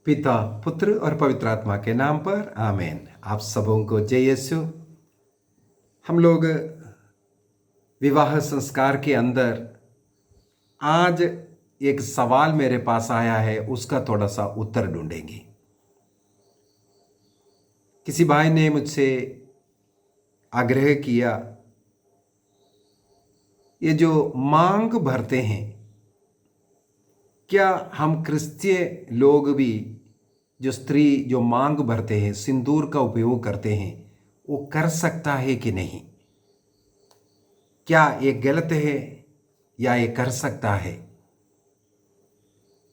पिता, पुत्र और पवित्र आत्मा के नाम पर आमीन। आप सबों को जय यीशु। हम लोग विवाह संस्कार के अंदर आज एक सवाल मेरे पास आया है, उसका थोड़ा सा उत्तर ढूंढेंगे। किसी भाई ने मुझसे आग्रह किया, ये जो मांग भरते हैं, क्या हम क्रिश्चियन लोग भी जो स्त्री जो मांग भरते हैं, सिंदूर का उपयोग करते हैं, वो कर सकता है कि नहीं? क्या ये गलत है या ये कर सकता है?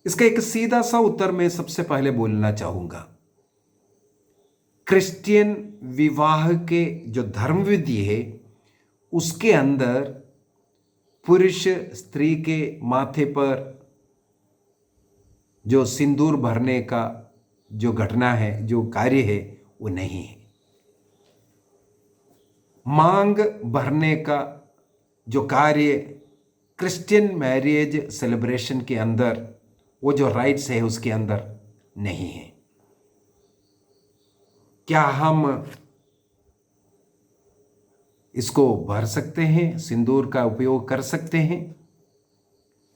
इसका एक सीधा सा उत्तर मैं सबसे पहले बोलना चाहूंगा। क्रिश्चियन विवाह के जो धर्म विधि है, उसके अंदर पुरुष स्त्री के माथे पर जो सिंदूर भरने का जो घटना है, जो कार्य है, वो नहीं है। मांग भरने का जो कार्य क्रिश्चियन मैरिज सेलिब्रेशन के अंदर, वो जो राइट्स है उसके अंदर नहीं है। क्या हम इसको भर सकते हैं, सिंदूर का उपयोग कर सकते हैं?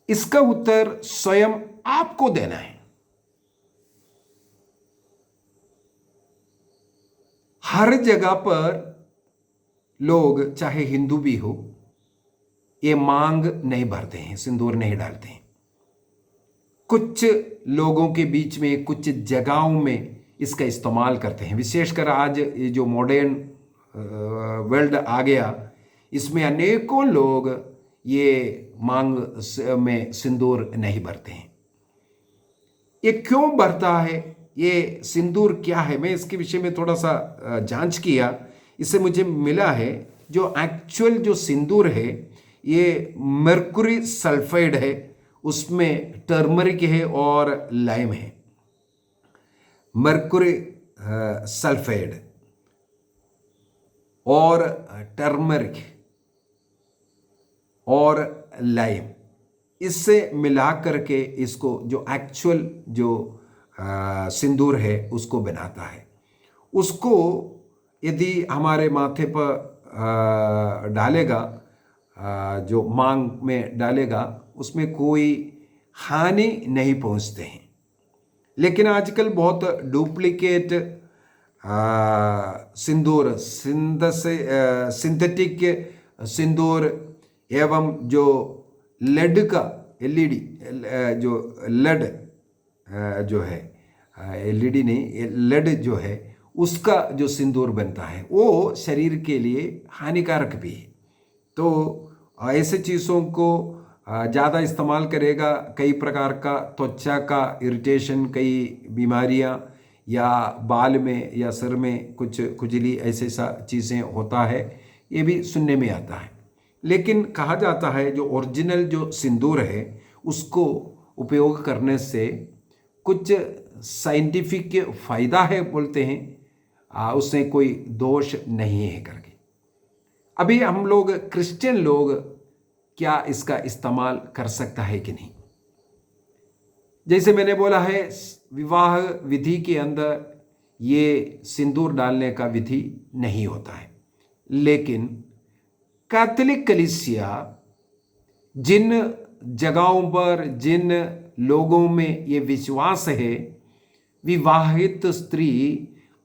इसका उत्तर स्वयं आपको देना है। हर जगह पर लोग, चाहे हिंदू भी हो, ये मांग नहीं भरते हैं, सिंदूर नहीं डालते हैं। कुछ लोगों के बीच में, कुछ जगहों में इसका इस्तेमाल करते हैं। विशेषकर आज ये जो मॉडर्न वर्ल्ड आ गया, इसमें अनेकों लोग ये मांग में सिंदूर नहीं भरते हैं। ये क्यों भरता है? ये सिंदूर क्या है? मैं इसके विषय में थोड़ा सा जांच किया। इससे मुझे मिला है जो एक्चुअल जो सिंदूर है, ये मर्क्यूरी सल्फाइड है, उसमें टर्मरिक है और लाइम है। मर्क्यूरी सल्फाइड और टर्मरिक और लाइम, इससे मिला करके इसको जो एक्चुअल जो सिंदूर है उसको बनाता है। उसको यदि हमारे माथे पर डालेगा, जो मांग में डालेगा, उसमें कोई हानि नहीं पहुंचते हैं। लेकिन आजकल बहुत डुप्लीकेट सिंदूर, सिंथेटिक सिंदूर एवं जो लेड का एलईडी जो लेड जो है, एलईडी नहीं, लेड जो है, उसका जो सिंदूर बनता है, वो शरीर के लिए हानिकारक भी है। तो ऐसे चीज़ों को ज़्यादा इस्तेमाल करेगा, कई प्रकार का त्वचा का इरिटेशन, कई बीमारियां, या बाल में या सिर में कुछ खुजली, ऐसे सा चीज़ें होता है, ये भी सुनने में आता है। लेकिन कहा जाता है जो ओरिजिनल जो सिंदूर है, उसको उपयोग करने से कुछ साइंटिफिक फ़ायदा है बोलते हैं, उसमें कोई दोष नहीं है करके। अभी हम लोग क्रिश्चियन लोग क्या इसका इस्तेमाल कर सकता है कि नहीं? जैसे मैंने बोला है, विवाह विधि के अंदर ये सिंदूर डालने का विधि नहीं होता है। लेकिन कैथोलिक कलीसिया जिन जगहों पर, जिन लोगों में ये विश्वास है विवाहित स्त्री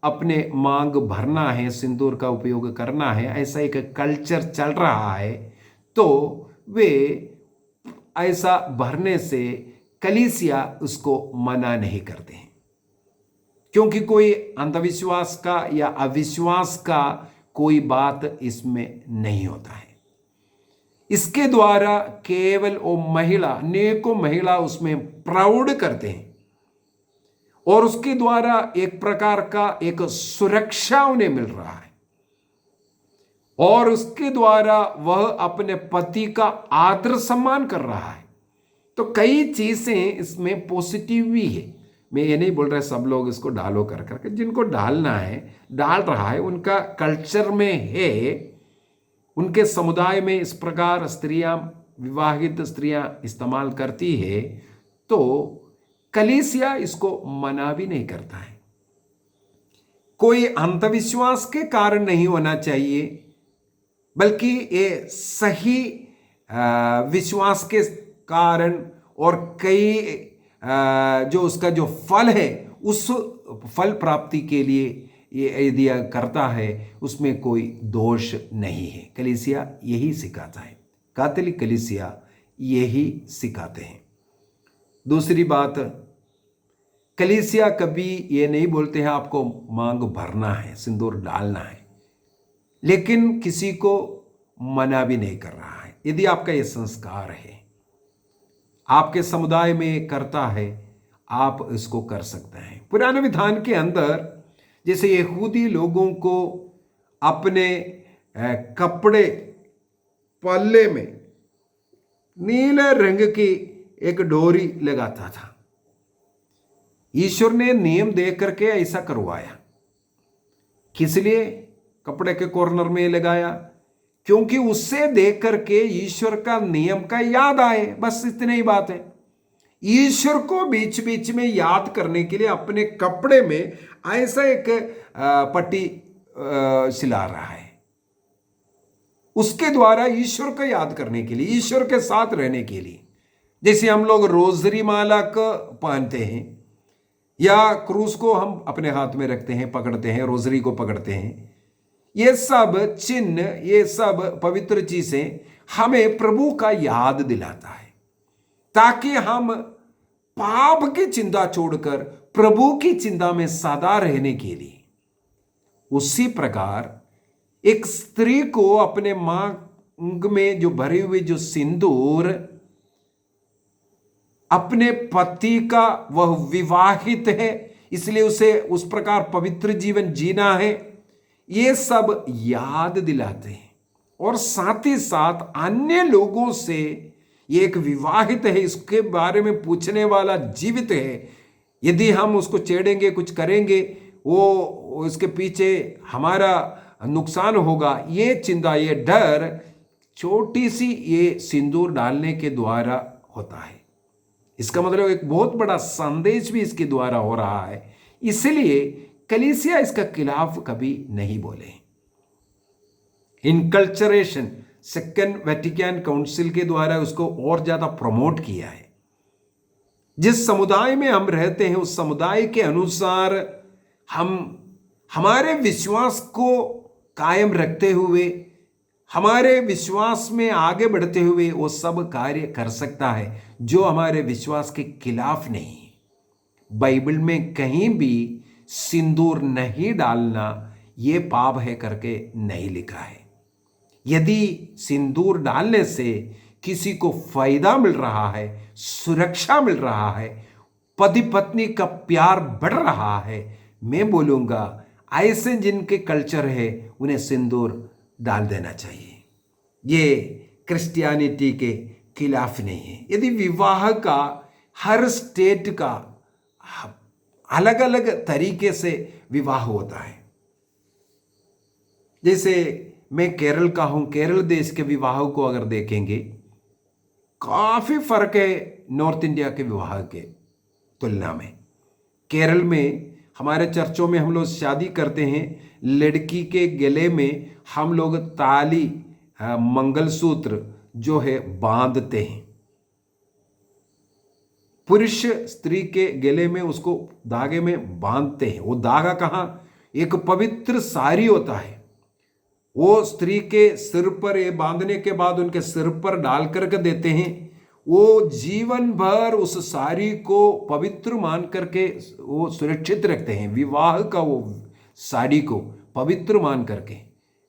अपने मांग भरना है, सिंदूर का उपयोग करना है, ऐसा एक कल्चर चल रहा है, तो वे ऐसा भरने से कलीसिया उसको मना नहीं करते हैं, क्योंकि कोई अंधविश्वास का या अविश्वास का कोई बात इसमें नहीं होता है। इसके द्वारा केवल वो महिला, अनेकों महिला उसमें प्राउड करते हैं, और उसके द्वारा एक प्रकार का एक सुरक्षा उन्हें मिल रहा है, और उसके द्वारा वह अपने पति का आदर सम्मान कर रहा है। तो कई चीजें इसमें पॉजिटिव भी है। मैं ये नहीं बोल रहा सब लोग इसको डालो कर करके, जिनको डालना है डाल रहा है, उनका कल्चर में है, उनके समुदाय में इस प्रकार स्त्रियां, विवाहित स्त्रियां इस्तेमाल करती है। तो कलीसिया इसको मना भी नहीं करता है। कोई अंधविश्वास के कारण नहीं होना चाहिए, बल्कि ये सही विश्वास के कारण और कई जो उसका जो फल है उस फल प्राप्ति के लिए ये यदि करता है उसमें कोई दोष नहीं है। कलीसिया यही सिखाता है, कैथोलिक कलीसिया यही सिखाते हैं। दूसरी बात, कलीसिया कभी ये नहीं बोलते हैं आपको मांग भरना है, सिंदूर डालना है, लेकिन किसी को मना भी नहीं कर रहा है। यदि आपका ये संस्कार है, आपके समुदाय में करता है, आप इसको कर सकते हैं। पुराने विधान के अंदर जैसे यहूदी लोगों को अपने कपड़े पल्ले में नीले रंग की एक डोरी लगाता था। ईश्वर ने नियम दे करके ऐसा करवाया। किस लिए कपड़े के कॉर्नर में लगाया? क्योंकि उससे देख करके ईश्वर का नियम का याद आए, बस इतनी ही बात है। ईश्वर को बीच बीच में याद करने के लिए अपने कपड़े में ऐसा एक पट्टी सिला रहा है, उसके द्वारा ईश्वर को याद करने के लिए, ईश्वर के साथ रहने के लिए। जैसे हम लोग रोजरी माला को पहनते हैं या क्रूस को हम अपने हाथ में रखते हैं, पकड़ते हैं, रोजरी को पकड़ते हैं, ये सब चिन्ह, ये सब पवित्र चीजें हमें प्रभु का याद दिलाता है, ताकि हम पाप की चिंता छोड़कर प्रभु की चिंता में सदा रहने के लिए। उसी प्रकार एक स्त्री को अपने मांग में जो भरे हुए जो सिंदूर, अपने पति का, वह विवाहित है इसलिए उसे उस प्रकार पवित्र जीवन जीना है, ये सब याद दिलाते हैं। और साथ ही साथ अन्य लोगों से ये एक विवाहित है इसके बारे में पूछने वाला जीवित है, यदि हम उसको छेड़ेंगे, कुछ करेंगे, वो उसके पीछे हमारा नुकसान होगा, ये चिंता, ये डर छोटी सी ये सिंदूर डालने के द्वारा होता है। इसका मतलब एक बहुत बड़ा संदेश भी इसके द्वारा हो रहा है। इसलिए कलीसिया इसका खिलाफ कभी नहीं बोले। इनकल्चरेशन सेकेंड वेटिकन काउंसिल के द्वारा उसको और ज्यादा प्रमोट किया है। जिस समुदाय में हम रहते हैं उस समुदाय के अनुसार हम हमारे विश्वास को कायम रखते हुए, हमारे विश्वास में आगे बढ़ते हुए वो सब कार्य कर सकता है जो हमारे विश्वास के खिलाफ नहीं है। बाइबल में कहीं भी सिंदूर नहीं डालना ये पाप है करके नहीं लिखा है। यदि सिंदूर डालने से किसी को फायदा मिल रहा है, सुरक्षा मिल रहा है, पति पत्नी का प्यार बढ़ रहा है, मैं बोलूंगा ऐसे जिनके कल्चर है उन्हें सिंदूर डाल देना चाहिए। ये क्रिश्चियनिटी के खिलाफ नहीं है। यदि विवाह का हर स्टेट का अलग अलग तरीके से विवाह होता है, जैसे मैं केरल का हूं, केरल देश के विवाह को अगर देखेंगे काफी फर्क है नॉर्थ इंडिया के विवाह के तुलना में। केरल में हमारे चर्चों में हम लोग शादी करते हैं, लड़की के गले में हम लोग ताली, मंगलसूत्र जो है बांधते हैं। पुरुष स्त्री के गले में उसको धागे में बांधते हैं। वो धागा कहाँ? एक पवित्र साड़ी होता है, वो स्त्री के सिर पर, ये बांधने के बाद उनके सिर पर डाल करके देते हैं। वो जीवन भर उस साड़ी को पवित्र मान करके वो सुरक्षित रखते हैं। विवाह का वो साड़ी को पवित्र मान करके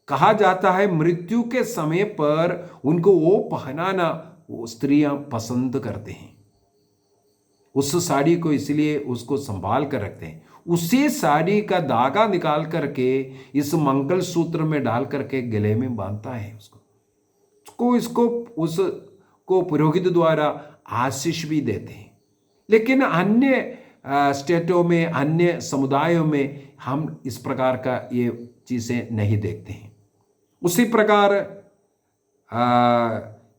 कहा जाता है, मृत्यु के समय पर उनको वो पहनाना वो स्त्रियां पसंद करते हैं। उस साड़ी को इसलिए उसको संभाल कर रखते हैं। उसी साड़ी का धागा निकाल करके इस मंगलसूत्र में डाल करके गले में बांधता है उसको पुरोहित द्वारा आशीष भी देते हैं। लेकिन अन्य स्टेटों में, अन्य समुदायों में हम इस प्रकार का ये चीजें नहीं देखते हैं। उसी प्रकार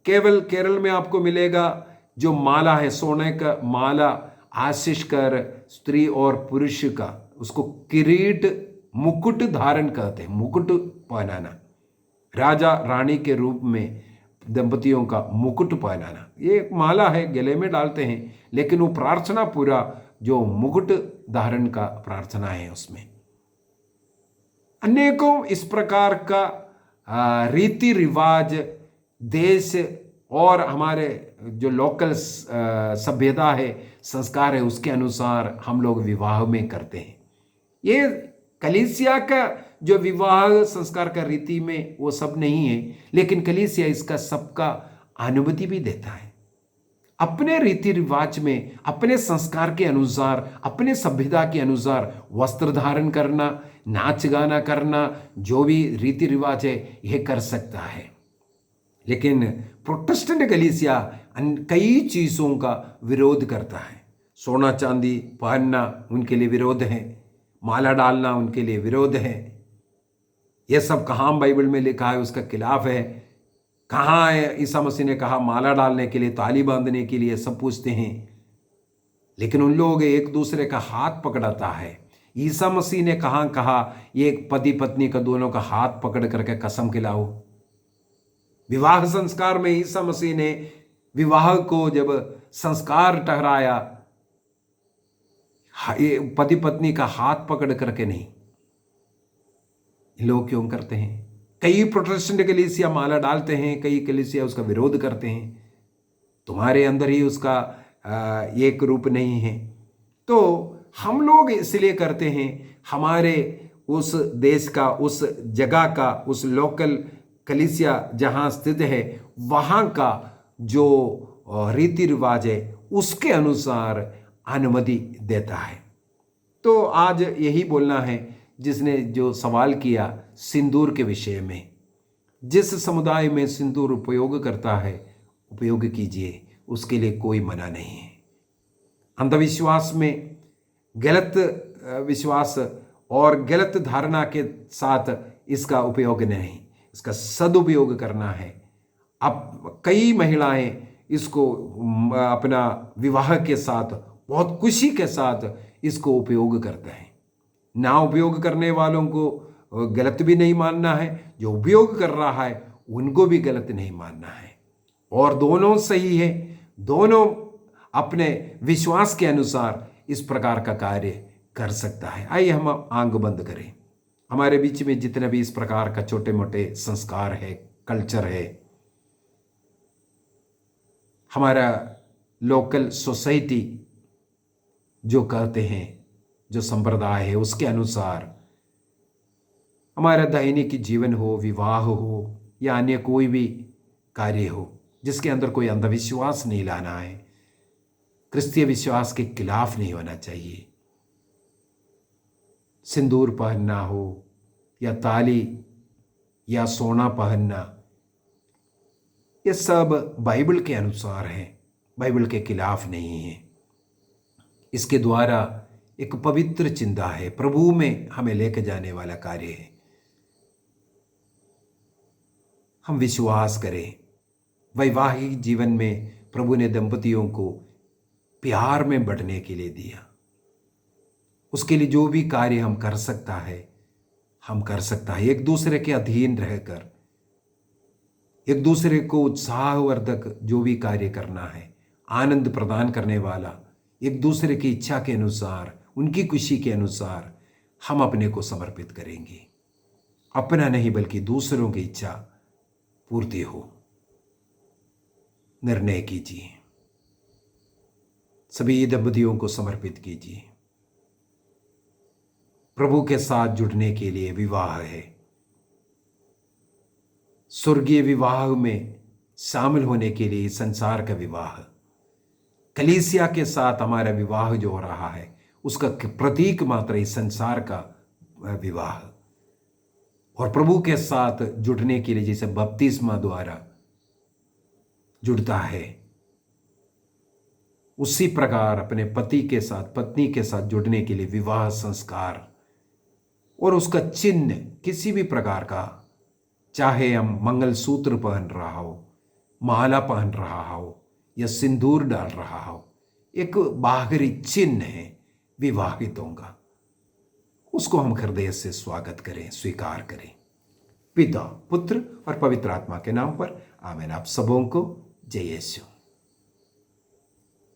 केवल केरल में आपको मिलेगा जो माला है, सोने का माला आशीष कर स्त्री और पुरुष का, उसको किरीट मुकुट धारण कहते हैं, मुकुट पहनाना, राजा रानी के रूप में दंपतियों का मुकुट पहनाना। ये एक माला है, गले में डालते हैं, लेकिन वो प्रार्थना पूरा जो मुकुट धारण का प्रार्थना है उसमें। अनेकों इस प्रकार का रीति रिवाज देश और हमारे जो लोकल सभ्यता है, संस्कार है, उसके अनुसार हम लोग विवाह में करते हैं। ये कलीसिया का जो विवाह संस्कार का रीति में वो सब नहीं है, लेकिन कलीसिया इसका सबका अनुमति भी देता है। अपने रीति रिवाज में, अपने संस्कार के अनुसार, अपने सभ्यता के अनुसार वस्त्र धारण करना, नाच गाना करना, जो भी रीति रिवाज है यह कर सकता है। लेकिन प्रोटेस्टेंट कलीसिया कई चीज़ों का विरोध करता है। सोना चांदी पहनना उनके लिए विरोध है, माला डालना उनके लिए विरोध है। यह सब कहाँ बाइबल में लिखा है उसका खिलाफ है। कहाँ है ईसा मसीह ने कहा माला डालने के लिए, ताली बांधने के लिए, सब पूछते हैं। लेकिन उन लोग एक दूसरे का हाथ पकड़ाता है। ईसा मसीह ने कहाँ कहा ये पति पत्नी का दोनों का हाथ पकड़ करके कसम खिलाओ। विवाह संस्कार में ईसा मसीह ने विवाह को जब संस्कार ठहराया, पति पत्नी का हाथ पकड़ करके नहीं। लोग क्यों करते हैं? कई प्रोटेस्टेंट कलीसिया माला डालते हैं, कई कलीसिया उसका विरोध करते हैं। तुम्हारे अंदर ही उसका एक रूप नहीं है। तो हम लोग इसलिए करते हैं, हमारे उस देश का, उस जगह का, उस लोकल कलीसिया जहाँ स्थित है वहाँ का जो रीति रिवाज है उसके अनुसार अनुमति देता है। तो आज यही बोलना है जिसने जो सवाल किया सिंदूर के विषय में। जिस समुदाय में सिंदूर उपयोग करता है उपयोग कीजिए, उसके लिए कोई मना नहीं है। अंधविश्वास में, गलत विश्वास और गलत धारणा के साथ इसका उपयोग नहीं, इसका सदुपयोग करना है। अब कई महिलाएं इसको अपना विवाह के साथ बहुत खुशी के साथ इसको उपयोग करते हैं। ना उपयोग करने वालों को गलत भी नहीं मानना है, जो उपयोग कर रहा है उनको भी गलत नहीं मानना है, और दोनों सही है। दोनों अपने विश्वास के अनुसार इस प्रकार का कार्य कर सकता है। आइए हम आंख बंद करें। हमारे बीच में जितने भी इस प्रकार का छोटे मोटे संस्कार है, कल्चर है, हमारा लोकल सोसाइटी जो कहते हैं, जो संप्रदाय है उसके अनुसार हमारा दैनिक जीवन हो, विवाह हो या अन्य कोई भी कार्य हो, जिसके अंदर कोई अंधविश्वास नहीं लाना है, क्रिस्तीय विश्वास के खिलाफ नहीं होना चाहिए। सिंदूर पहनना हो या ताली या सोना पहनना, ये सब बाइबल के अनुसार है, बाइबल के खिलाफ नहीं है। इसके द्वारा एक पवित्र चिंता है, प्रभु में हमें लेके जाने वाला कार्य है। हम विश्वास करें, वैवाहिक जीवन में प्रभु ने दंपतियों को प्यार में बढ़ने के लिए दिया। उसके लिए जो भी कार्य हम कर सकता है हम कर सकता है। एक दूसरे के अधीन रहकर, एक दूसरे को उत्साहवर्धक जो भी कार्य करना है, आनंद प्रदान करने वाला, एक दूसरे की इच्छा के अनुसार, उनकी खुशी के अनुसार हम अपने को समर्पित करेंगे। अपना नहीं बल्कि दूसरों की इच्छा पूर्ति हो, निर्णय कीजिए। सभी दंपतियों को समर्पित कीजिए। प्रभु के साथ जुड़ने के लिए विवाह है। स्वर्गीय विवाह में शामिल होने के लिए संसार का विवाह, कलीसिया के साथ हमारा विवाह जो हो रहा है उसका प्रतीक मात्र इस संसार का विवाह, और प्रभु के साथ जुड़ने के लिए जैसे बपतिस्मा द्वारा जुड़ता है, उसी प्रकार अपने पति के साथ, पत्नी के साथ जुड़ने के लिए विवाह संस्कार और उसका चिन्ह किसी भी प्रकार का, चाहे हम मंगलसूत्र पहन रहा हो, माला पहन रहा हो या सिंदूर डाल रहा हो, एक बाहरी चिन्ह है विवाहितों का, उसको हम हृदय से स्वागत करें, स्वीकार करें। पिता, पुत्र और पवित्र आत्मा के नाम पर आमीन। आप सबों को जय यीशु।